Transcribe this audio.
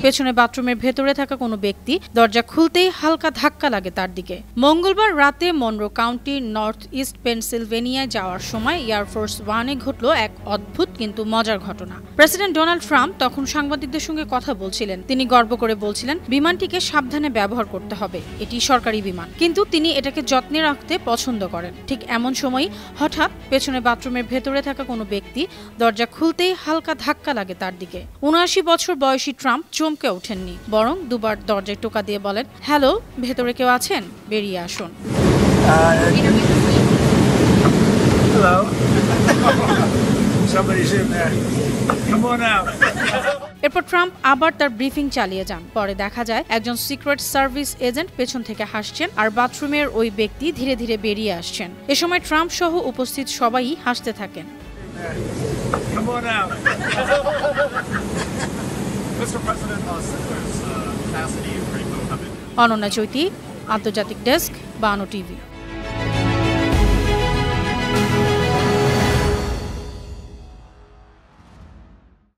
পেছনে বাথরুমের ভেতরে থাকা কোনো ব্যক্তি দরজা খুলতেই হালকা ধাক্কা লাগে তার দিকে। মঙ্গলবার রাতে মনরো কাউন্টির নর্থ ইস্ট পেনসিলভেনিয়ায় যাওয়ার সময় এয়ারফোর্স ওয়ানে ঘটল এক অদ্ভুত কিন্তু মজার ঘটনা। প্রেসিডেন্ট ডোনাল্ড ট্রাম্প তখন সাংবাদিকদের সঙ্গে কথা বলছিলেন। তিনি গর্ব করে বলছিলেন, বিমানটিকে সাবধানে ব্যবহার করতে হবে, এটি সরকারি বিমান, কিন্তু তিনি এটাকে যত্নে রাখতে পছন্দ করেন। ঠিক এমন সময় হঠাৎ পেছনে বাথরুমের ভেতরে থাকা কোনো ব্যক্তি দরজা খুলতেই হালকা ধাক্কা লাগে তার দিকে। ৭৯ বছর বয়সী ট্রাম্প চমকে ওঠেননি, বরং দুবার দরজায় টোকা দিয়ে বলেন, হ্যালো, ভেতরে কেউ আছেন? বেরিয়ে আসুন। এরপর ট্রাম্প আবার তার ব্রিফিং চালিয়ে যান। পরে দেখা যায় একজন সিক্রেট সার্ভিস এজেন্ট পেছন থেকে হাসছেন আর বাথরুমের ওই ব্যক্তি ধীরে ধীরে বেরিয়ে আসছেন। এ সময় ট্রাম্প সহ উপস্থিত সবাই হাসতে থাকেন। অনন্যা চৈতি, আন্তর্জাতিক ডেস্ক, বানো টিভি।